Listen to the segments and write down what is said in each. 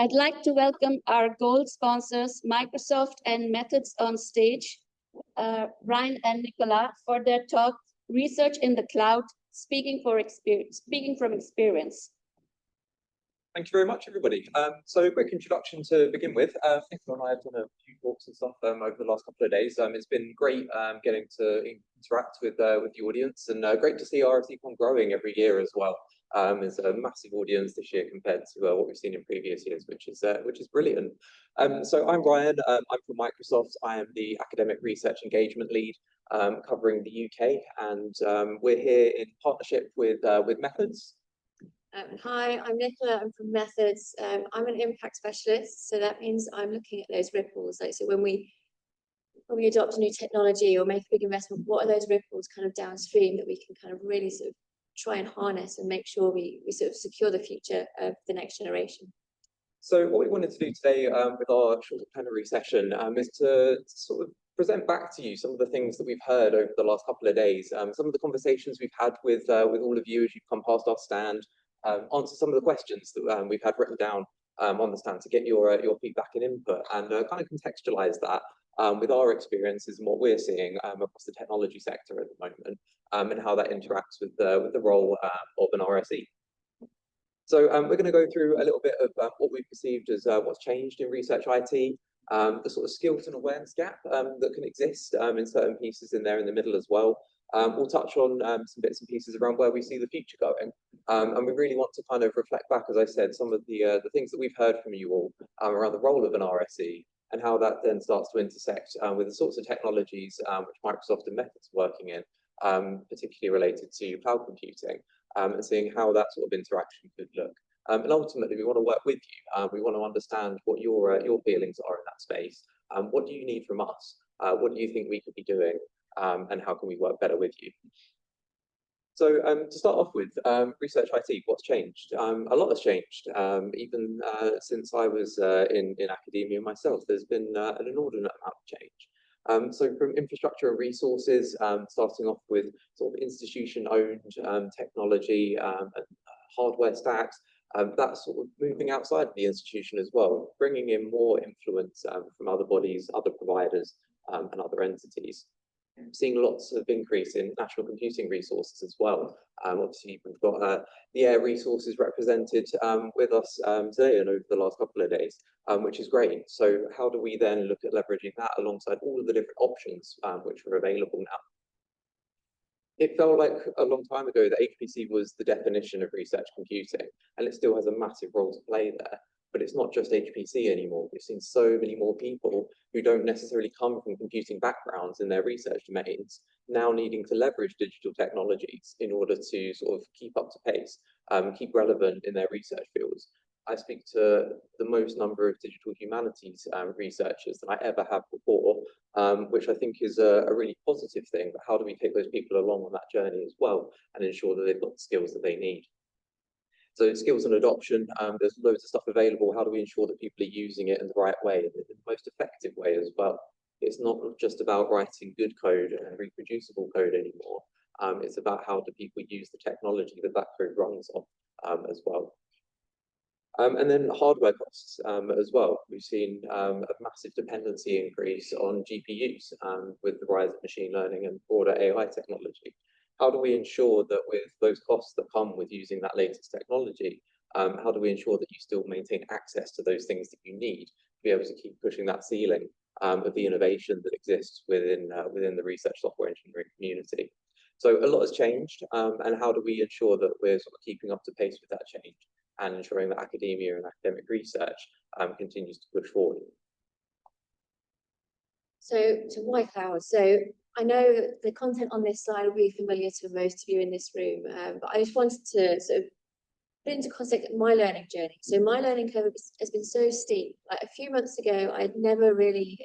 I'd like to welcome our gold sponsors, Microsoft and Methods on stage, Ryan and Nicola, for their talk, Research in the Cloud, Speaking from Experience. Thank you very much, everybody. So a quick introduction to begin with. Nicola and I have done a few talks and stuff over the last couple of days. It's been great getting to interact with the audience, and great to see RFCCon growing every year as well. There's a massive audience this year compared to what we've seen in previous years, which is brilliant. So I'm Ryan. I'm from Microsoft. I am the academic research engagement lead covering the UK, and we're here in partnership with Methods. Hi, I'm Nicola. I'm from Methods. I'm an impact specialist, so that means I'm looking at those ripples. Like, so when we adopt a new technology or make a big investment, what are those ripples kind of downstream that we can kind of really sort of try and harness and make sure we sort of secure the future of the next generation. So what we wanted to do today with our short plenary session is to sort of present back to you some of the things that we've heard over the last couple of days, some of the conversations we've had with all of you as you've come past our stand, answer some of the questions that we've had written down on the stand to get your feedback and input, and kind of contextualize that with our experiences and what we're seeing across the technology sector at the moment, and how that interacts with the role of an RSE. So we're going to go through a little bit of what we've perceived as what's changed in research IT, the sort of skills and awareness gap that can exist in certain pieces in there in the middle as well. We'll touch on some bits and pieces around where we see the future going, and we really want to kind of reflect back, as I said, some of the things that we've heard from you all around the role of an RSE and how that then starts to intersect with the sorts of technologies which Microsoft and Methods are working in, particularly related to cloud computing, and seeing how that sort of interaction could look. And ultimately, we want to work with you. We want to understand what your feelings are in that space. What do you need from us? What do you think we could be doing? And how can we work better with you? So to start off with, research IT, what's changed? A lot has changed. Even since I was in academia myself, there's been an inordinate amount of change. So from infrastructure and resources, starting off with sort of institution-owned technology and hardware stacks, that's sort of moving outside of the institution as well, bringing in more influence from other bodies, other providers, and other entities. Seeing lots of increase in national computing resources as well. Obviously, we've got the air resources represented with us today and over the last couple of days, which is great. So how do we then look at leveraging that alongside all of the different options which are available now? It felt like a long time ago that HPC was the definition of research computing, and it still has a massive role to play there. But it's not just HPC anymore. We've seen so many more people who don't necessarily come from computing backgrounds in their research domains now needing to leverage digital technologies in order to sort of keep up to pace, keep relevant in their research fields. I speak to the most number of digital humanities researchers than I ever have before, which I think is a really positive thing. But how do we take those people along on that journey as well and ensure that they've got the skills that they need? So skills and adoption, there's loads of stuff available. How do we ensure that people are using it in the right way, in the most effective way as well? It's not just about writing good code and reproducible code anymore. It's about how do people use the technology that code runs on as well. And then hardware costs as well. We've seen a massive dependency increase on GPUs with the rise of machine learning and broader AI technology. How do we ensure that with those costs that come with using that latest technology, how do we ensure that you still maintain access to those things that you need to be able to keep pushing that ceiling of the innovation that exists within the research software engineering community? So a lot has changed, and how do we ensure that we're sort of keeping up to pace with that change and ensuring that academia and academic research continues to push forward? So to why cloud? So I know the content on this slide will be familiar to most of you in this room, but I just wanted to sort of put into context my learning journey. So my learning curve has been so steep. Like a few months ago, I had never really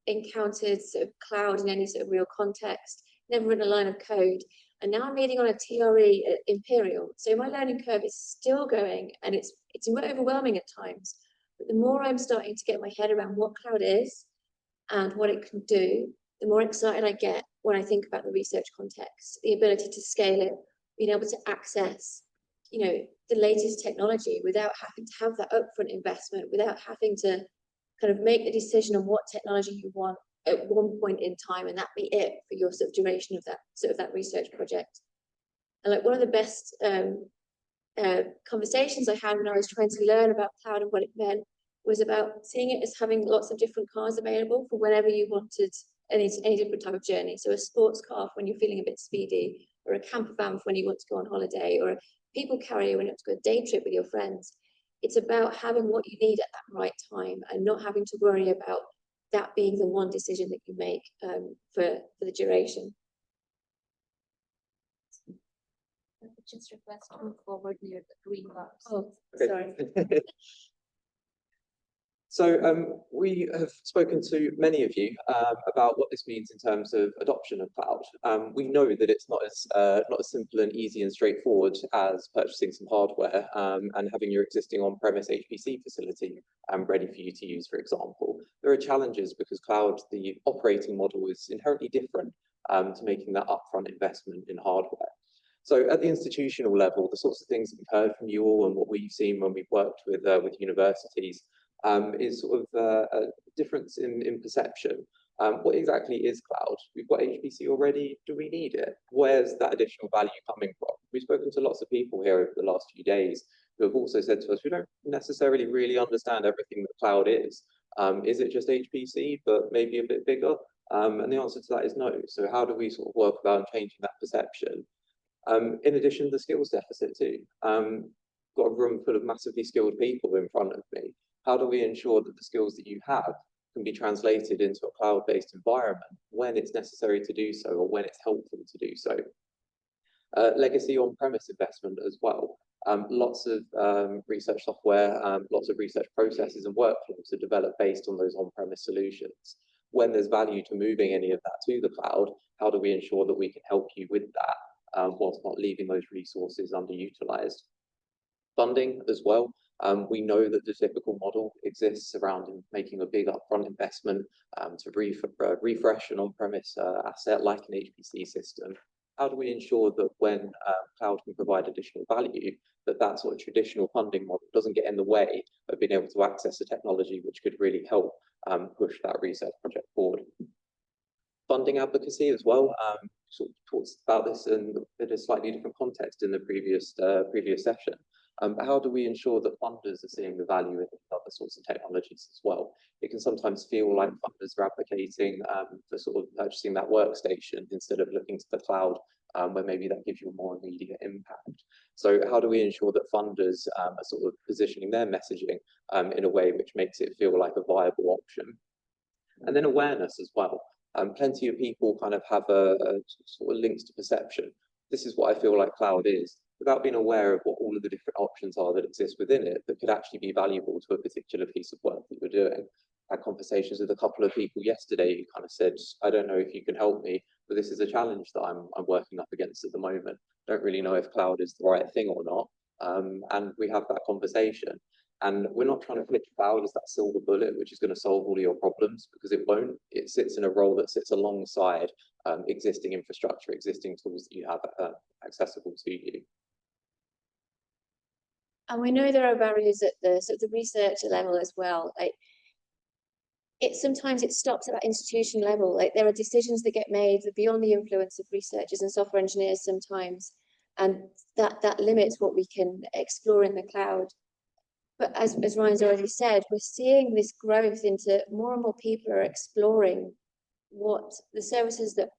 encountered sort of cloud in any sort of real context, never written a line of code. And now I'm leading on a TRE at Imperial. So my learning curve is still going, and it's overwhelming at times. But the more I'm starting to get my head around what cloud is and what it can do, the more excited I get when I think about the research context, the ability to scale it, being able to access, you know, the latest technology without having to have that upfront investment, without having to kind of make the decision on what technology you want at one point in time, and that be it for your sort of duration of that research project. And like one of the best conversations I had when I was trying to learn about cloud and what it meant was about seeing it as having lots of different cars available for whenever you wanted any different type of journey. So a sports car for when you're feeling a bit speedy, or a camper van for when you want to go on holiday, or a people carrier when you want to go a day trip with your friends. It's about having what you need at that right time and not having to worry about that being the one decision that you make for the duration. Just request to move forward near the green box. Oh, Okay. sorry. So we have spoken to many of you about what this means in terms of adoption of cloud. We know that it's not as simple and easy and straightforward as purchasing some hardware and having your existing on-premise HPC facility ready for you to use, for example. There are challenges because cloud, the operating model, is inherently different to making that upfront investment in hardware. So at the institutional level, the sorts of things that we've heard from you all and what we've seen when we've worked with universities is sort of a difference in perception. What exactly is cloud? We've got HPC already. Do we need it? Where's that additional value coming from? We've spoken to lots of people here over the last few days who have also said to us, we don't necessarily really understand everything that cloud is. Is it just HPC, but maybe a bit bigger? And the answer to that is no. So how do we sort of work about changing that perception? In addition, the skills deficit too. Got a room full of massively skilled people in front of me. How do we ensure that the skills that you have can be translated into a cloud-based environment when it's necessary to do so, or when it's helpful to do so? Legacy on-premise investment as well. Lots of research software, lots of research processes and workflows are developed based on those on-premise solutions. When there's value to moving any of that to the cloud, how do we ensure that we can help you with that whilst not leaving those resources underutilized? Funding as well. We know that the typical model exists around making a big upfront investment to refresh an on-premise asset like an HPC system. How do we ensure that when cloud can provide additional value, that sort of traditional funding model doesn't get in the way of being able to access a technology which could really help push that research project forward? Funding advocacy as well. Sort of talked about this in a slightly different context in the previous session. How do we ensure that funders are seeing the value in other sorts of technologies as well? It can sometimes feel like funders are advocating for sort of purchasing that workstation instead of looking to the cloud, where maybe that gives you a more immediate impact. So how do we ensure that funders are sort of positioning their messaging in a way which makes it feel like a viable option? And then awareness as well. Plenty of people kind of have a sort of links to perception. This is what I feel like cloud is, without being aware of what all of the different options are that exist within it that could actually be valuable to a particular piece of work that you're doing. I had conversations with a couple of people yesterday who kind of said, I don't know if you can help me, but this is a challenge that I'm working up against at the moment. Don't really know if cloud is the right thing or not. And we have that conversation. And we're not trying to flip cloud as that silver bullet, which is going to solve all of your problems, because it won't. It sits in a role that sits alongside existing infrastructure, existing tools that you have accessible to you. And we know there are barriers at the sort of the researcher level as well. Like sometimes it stops at that institution level. Like there are decisions that get made that beyond the influence of researchers and software engineers sometimes, and that limits what we can explore in the cloud. But as Ryan's already said, we're seeing this growth into more and more people are exploring what the services that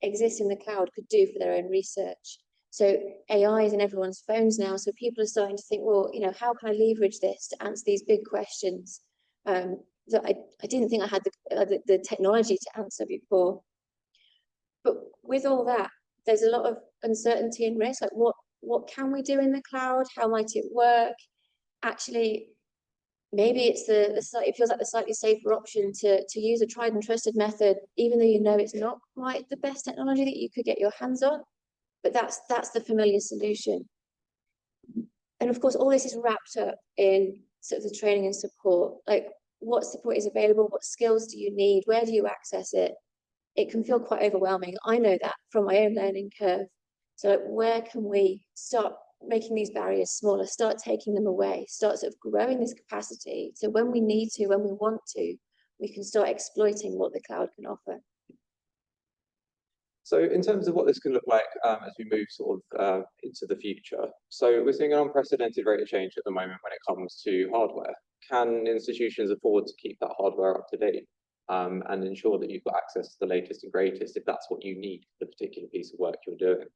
exist in the cloud could do for their own research. So AI is in everyone's phones now. So people are starting to think, well, you know, how can I leverage this to answer these big questions that I didn't think I had the technology to answer before. But with all that, there's a lot of uncertainty and risk. Like what can we do in the cloud? How might it work? Actually, maybe it's it feels like the slightly safer option to use a tried and trusted method, even though you know it's not quite the best technology that you could get your hands on. But that's the familiar solution. And of course, all this is wrapped up in sort of the training and support. Like what support is available, what skills do you need, where do you access it? It can feel quite overwhelming. I know that from my own learning curve. So where can we start making these barriers smaller, start taking them away, start sort of growing this capacity. So when we need to, when we want to, we can start exploiting what the cloud can offer. So in terms of what this can look like as we move sort of into the future, so we're seeing an unprecedented rate of change at the moment when it comes to hardware. Can institutions afford to keep that hardware up to date and ensure that you've got access to the latest and greatest if that's what you need for the particular piece of work you're doing?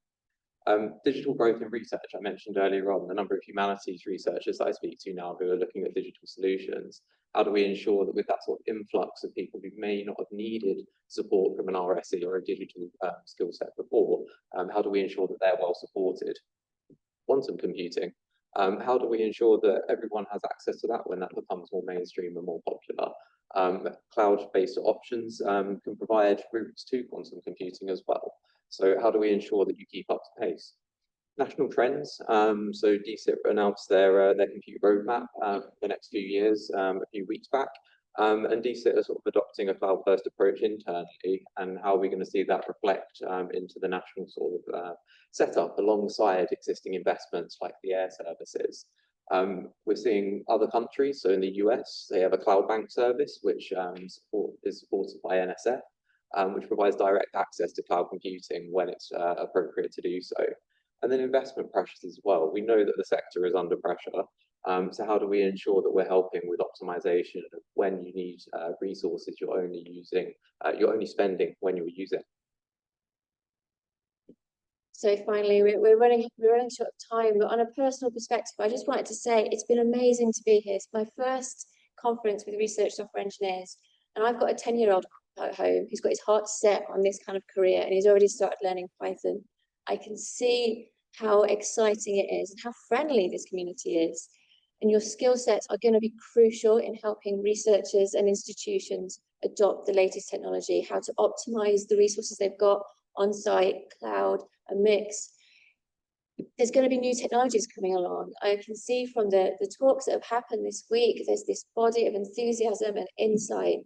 Digital growth in research, I mentioned earlier on, the number of humanities researchers I speak to now who are looking at digital solutions. How do we ensure that with that sort of influx of people who may not have needed support from an RSE or a digital skill set before, how do we ensure that they're well supported? Quantum computing, how do we ensure that everyone has access to that when that becomes more mainstream and more popular? Cloud-based options can provide routes to quantum computing as well. So how do we ensure that you keep up to pace? National trends. So DCIP announced their compute roadmap for the next few years a few weeks back. And DCIP are sort of adopting a cloud-first approach internally, and how are we going to see that reflect into the national sort of setup alongside existing investments like the air services. We're seeing other countries, so in the US, they have a cloud bank service, which is supported by NSF, which provides direct access to cloud computing when it's appropriate to do so. And then investment pressures as well. We know that the sector is under pressure. So how do we ensure that we're helping with optimization of when you need resources you're only spending when you're using? So finally, we're running short of time, but on a personal perspective, I just wanted to say it's been amazing to be here. It's my first conference with research software engineers, and I've got a 10-year-old at home who's got his heart set on this kind of career, and he's already started learning Python. I can see how exciting it is and how friendly this community is. And your skill sets are going to be crucial in helping researchers and institutions adopt the latest technology, how to optimize the resources they've got on site, cloud, a mix. There's going to be new technologies coming along. I can see from the talks that have happened this week, there's this body of enthusiasm and insight.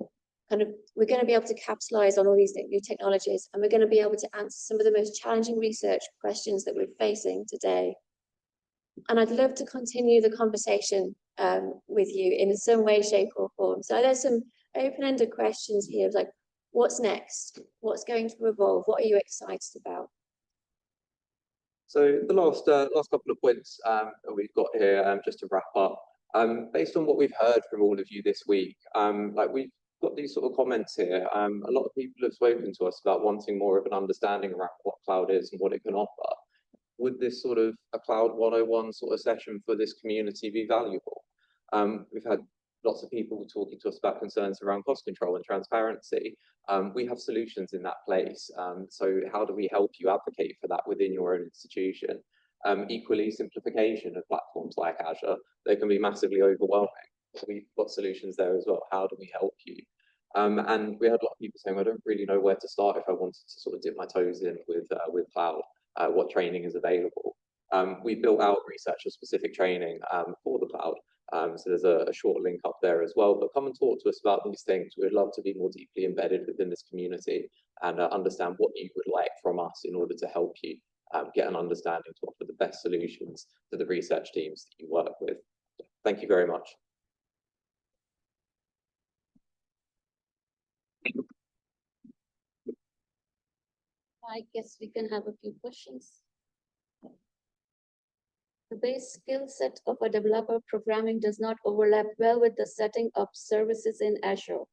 We're going to be able to capitalize on all these new technologies, and we're going to be able to answer some of the most challenging research questions that we're facing today. And I'd love to continue the conversation with you in some way, shape, or form. So there's some open-ended questions here, like what's next? What's going to evolve? What are you excited about? So the last couple of points that we've got here, just to wrap up, based on what we've heard from all of you this week, like we've got these sort of comments here. A lot of people have spoken to us about wanting more of an understanding around what cloud is and what it can offer. Would this sort of a Cloud 101 sort of session for this community be valuable? We've had lots of people talking to us about concerns around cost control and transparency. We have solutions in that place. So how do we help you advocate for that within your own institution? Equally, simplification of platforms like Azure, they can be massively overwhelming. We've got solutions there as well. How do we help you? And we had a lot of people saying, I don't really know where to start if I wanted to sort of dip my toes in with cloud, what training is available. We built out researcher-specific training for the cloud. So there's a short link up there as well, but come and talk to us about these things. We'd love to be more deeply embedded within this community and understand what you would like from us in order to help you get an understanding to offer the best solutions to the research teams that you work with. Thank you very much. I guess we can have a few questions. The base skill set of a developer programming does not overlap well with the setting up services in Azure.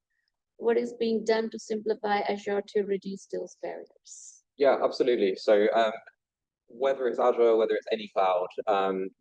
What is being done to simplify Azure to reduce those barriers? Yeah, absolutely. So whether it's Azure, whether it's any cloud,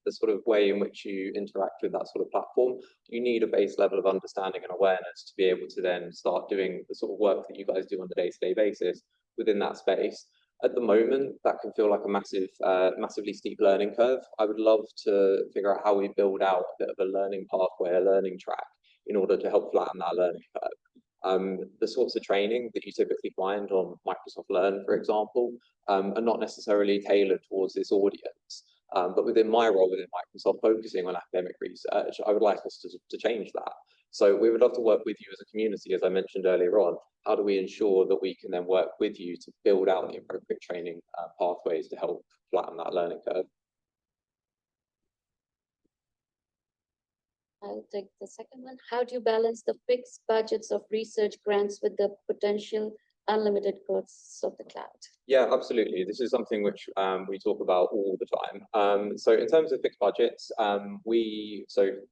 the sort of way in which you interact with that sort of platform, you need a base level of understanding and awareness to be able to then start doing the sort of work that you guys do on a day-to-day basis within that space. At the moment, that can feel like a massively steep learning curve. I would love to figure out how we build out a bit of a learning pathway, a learning track, in order to help flatten that learning curve. The sorts of training that you typically find on Microsoft Learn, for example, are not necessarily tailored towards this audience. But within my role within Microsoft, focusing on academic research, I would like us to change that. So we would love to work with you as a community, as I mentioned earlier on. How do we ensure that we can then work with you to build out the appropriate training pathways to help flatten that learning curve? I'll take the second one. How do you balance the fixed budgets of research grants with the potential unlimited costs of the cloud? Yeah, absolutely. This is something which we talk about all the time. So in terms of fixed budgets,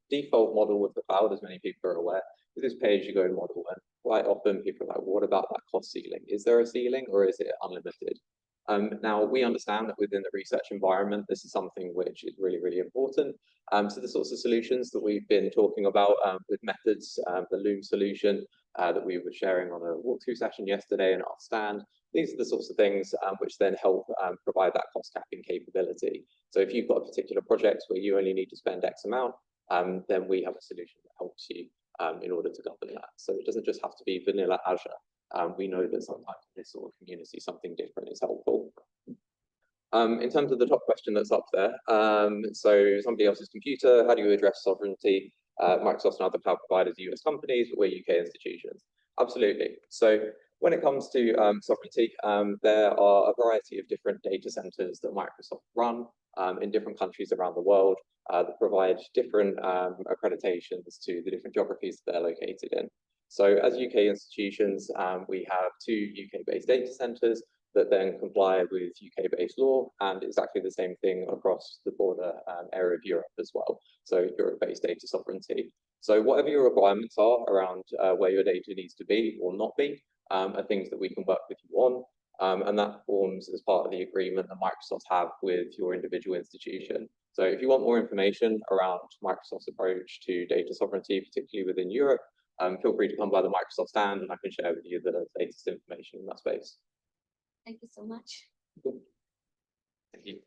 default model with the cloud, as many people are aware, is this pay-as-you-go model. And quite often people are like, what about that cost ceiling? Is there a ceiling or is it unlimited? Now, we understand that within the research environment, this is something which is really, really important. So the sorts of solutions that we've been talking about with methods, the Loom solution that we were sharing on a walkthrough session yesterday in our stand, these are the sorts of things which then help provide that cost capping capability. So if you've got a particular project where you only need to spend X amount, then we have a solution that helps you in order to govern that. So it doesn't just have to be vanilla Azure. We know that sometimes in this sort of community, something different is helpful. In terms of the top question that's up there, so somebody else's computer, how do you address sovereignty? Microsoft and other cloud providers are US companies, but we're UK institutions. Absolutely. So when it comes to sovereignty, there are a variety of different data centers that Microsoft run in different countries around the world that provide different accreditations to the different geographies that they're located in. So as UK institutions, we have 2 UK-based data centers that then comply with UK-based law, and exactly the same thing across the broader area of Europe as well. So Europe-based data sovereignty. So whatever your requirements are around where your data needs to be or not be, are things that we can work with you on. And that forms as part of the agreement that Microsoft have with your individual institution. So if you want more information around Microsoft's approach to data sovereignty, particularly within Europe, feel free to come by the Microsoft stand and I can share with you the latest information in that space. Thank you so much. Cool. Thank you.